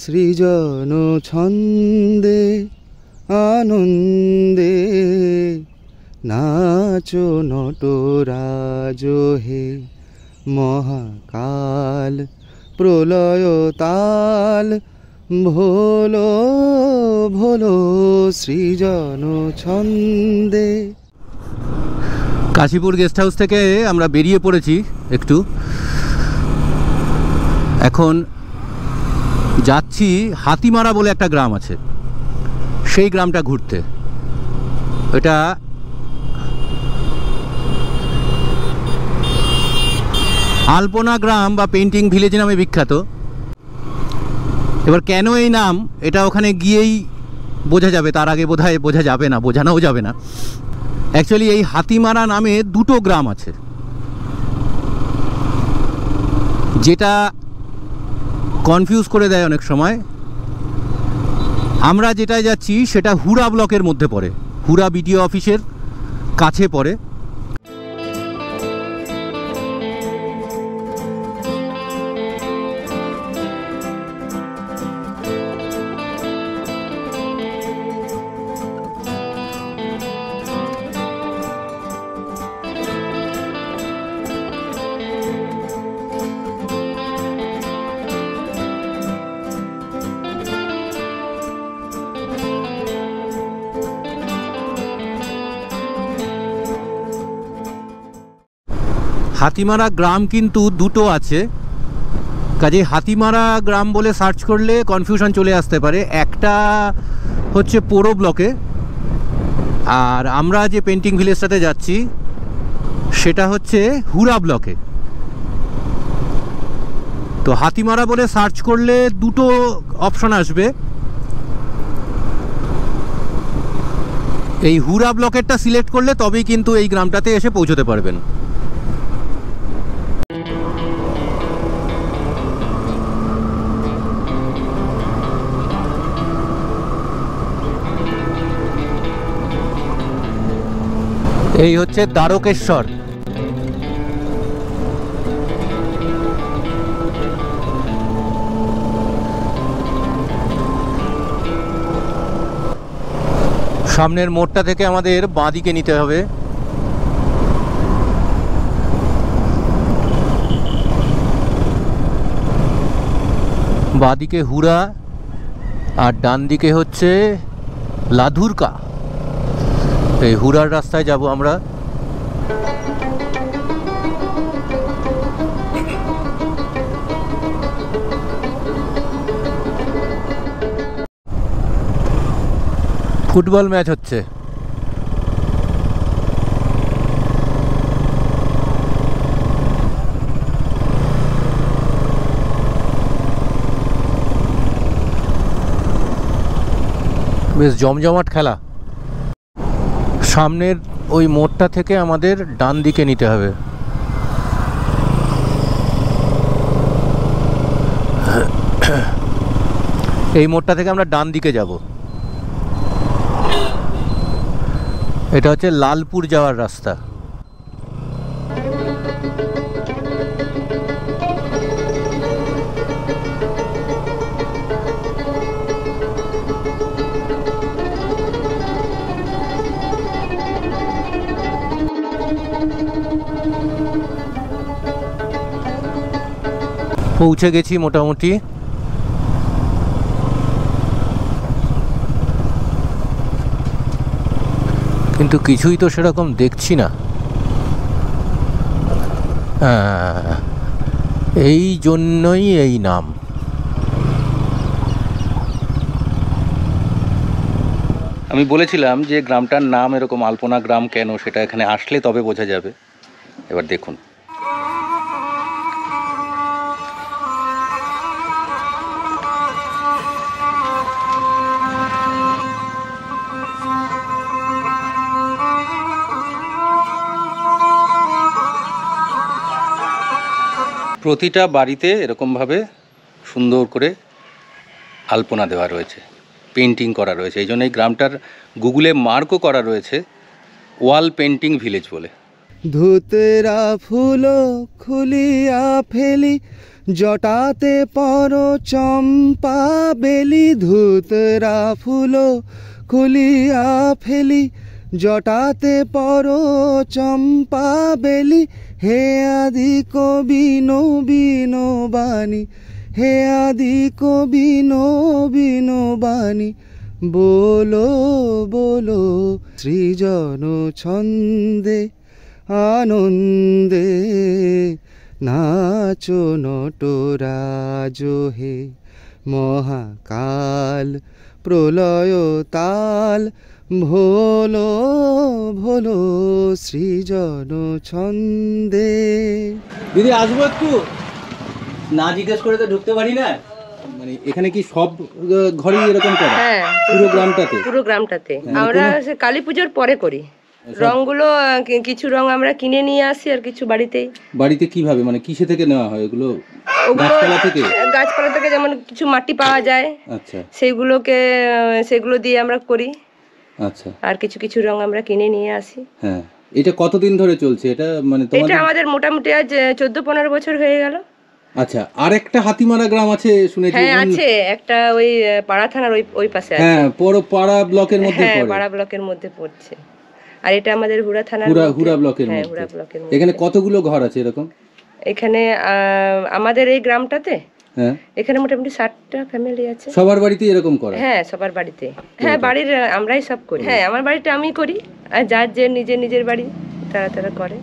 সৃজন ছন্দে আনন্দে নাচো নটরাজ হে, মহাকাল প্রলয় তাল ভোলো ভোলো সৃজন ছন্দে। কাশীপুর গেস্ট হাউস থেকে আমরা বেরিয়ে পড়েছি একটু, এখন যাচ্ছি হাতিমারা বলে একটা গ্রাম আছে, সেই গ্রামটা ঘুরতে। এটা আলপনা গ্রাম বা পেন্টিং ভিলেজ নামে বিখ্যাত। এবার কেন এই নাম এটা ওখানে গিয়েই বোঝা যাবে, তার আগে বোধহয় বোঝা যাবে না, বোঝানোও যাবে না। অ্যাকচুয়ালি এই হাতিমারা নামে দুটো গ্রাম আছে, যেটা কনফিউজ করে দেয় অনেক সময়। আমরা যেটায় যাচ্ছি সেটা হুড়া ব্লকের মধ্যে পড়ে, হুড়া বিডিও অফিসের কাছে পড়ে। হাতিমারা গ্রাম কিন্তু দুটো আছে, কাজে হাতিমারা গ্রাম বলে সার্চ করলে কনফিউশন চলে আসতে পারে। একটা হচ্ছে পোড়ো ব্লকে, আর আমরা যে পেন্টিং ভিলেজটাতে যাচ্ছি সেটা হচ্ছে হুড়া ব্লকে। তো হাতিমারা বলে সার্চ করলে দুটো অপশন আসবে। এই হুড়া ব্লকেরটা সিলেক্ট করলে তবেই কিন্তু এই গ্রামটাতে এসে পৌঁছতে পারবেন। এই হচ্ছে দ্বারকেশ্বর। সামনের মোড়টা থেকে আমাদের বাঁদিকে নিতে হবে। বাঁদিকে হুড়া আর ডান দিকে হচ্ছে লাধুরকা। এই হুড়ার রাস্তায় যাব আমরা। ফুটবল ম্যাচ হচ্ছে। বেশ জমজমাট খেলা। সামনের ওই মোড়টা থেকে আমাদের ডান দিকে নিতে হবে। এই মোড়টা থেকে আমরা ডান দিকে যাব। এটা হচ্ছে লালপুর যাওয়ার রাস্তা। পৌঁছে গেছি মোটামুটি। কিন্তু কিছুই তো সেরকম দেখছি না। এই জন্যই এই নাম। আমি বলেছিলাম যে গ্রামটার নাম এরকম আলপনা গ্রাম কেন, সেটা এখানে আসলে তবে বোঝা যাবে। এবার দেখুন, প্রতিটা বাড়িতে এরকমভাবে সুন্দর করে আলপনা দেওয়া রয়েছে, পেন্টিং করা রয়েছে। এই জন্য এই গ্রামটার গুগলে মার্কও করা রয়েছে ওয়াল পেন্টিং ভিলেজ বলে। ধুতরা ফুল খুলিয়া ফেলি, জটাতে পর চম্পা বেলি। ধুতরা ফুল খুলিয়া ফেলি, জটাতে পর চম্পা বেলি। হে আদি কবি নবীন বাণী, হে আদি কবি নবীন বাণী। বলো বলো সৃজন ছন্দে, আনন্দে নাচো নটরাজ হে। মহাকাল প্রলয় তাল, ভোলো ভোলো সৃজন ছন্দে। দিদি আসবো একটু? না জিজ্ঞেস করে তো ঢুকতে পারি না। মানে এখানে কি সব ঘরেই এরকম করে? হ্যাঁ, পুরো গ্রামটাতে? পুরো গ্রামটাতে। আমরা কালী পুজোর পরে করি। রংগুলো কিছু রং আমরা কিনে নিয়ে আসি, আর কিছু বাড়িতেই। বাড়িতে কিভাবে, মানে কিসে থেকে নেওয়া হয় এগুলো? গাছপালা থেকে? গাছপালা থেকে, যেমন কিছু মাটি পাওয়া যায়, আচ্ছা, সেগুলো দিয়ে আমরা করি। আচ্ছা। আর কিছু কিছু রং আমরা কিনে নিয়ে আসি। হ্যাঁ, এটা কতদিন ধরে চলছে এটা? মানে এটা আমাদের মোটামুটি আজ 14-15 বছর হয়ে গেল। আচ্ছা, আর একটা হাতিমারা গ্রাম আছে শুনেছি। হ্যাঁ আছে, একটা ওই পাড়া থানার ওই পাশে আছে। হ্যাঁ, পুরো পাড়া ব্লকের মধ্যে পড়ে। হ্যাঁ, পাড়া ব্লকের মধ্যে পড়ছে। আর এটা আমাদের হুড়া থানার হুড়া ব্লকের মধ্যে। হুড়া ব্লকের মধ্যে। এখানে কতগুলো ঘর আছে এরকম? এখানে আমাদের এই গ্রামটাতে হ্যাঁ, এখানে মোটামুটি 60টা ফ্যামিলি আছে। সবার বাড়িতে এরকম করে? হ্যাঁ, সবার বাড়িতে। হ্যাঁ, বাড়ির আমরাই সব করি। হ্যাঁ, আমার বাড়িটা আমি করি, আর যার যে নিজের বাড়ি তারা করে।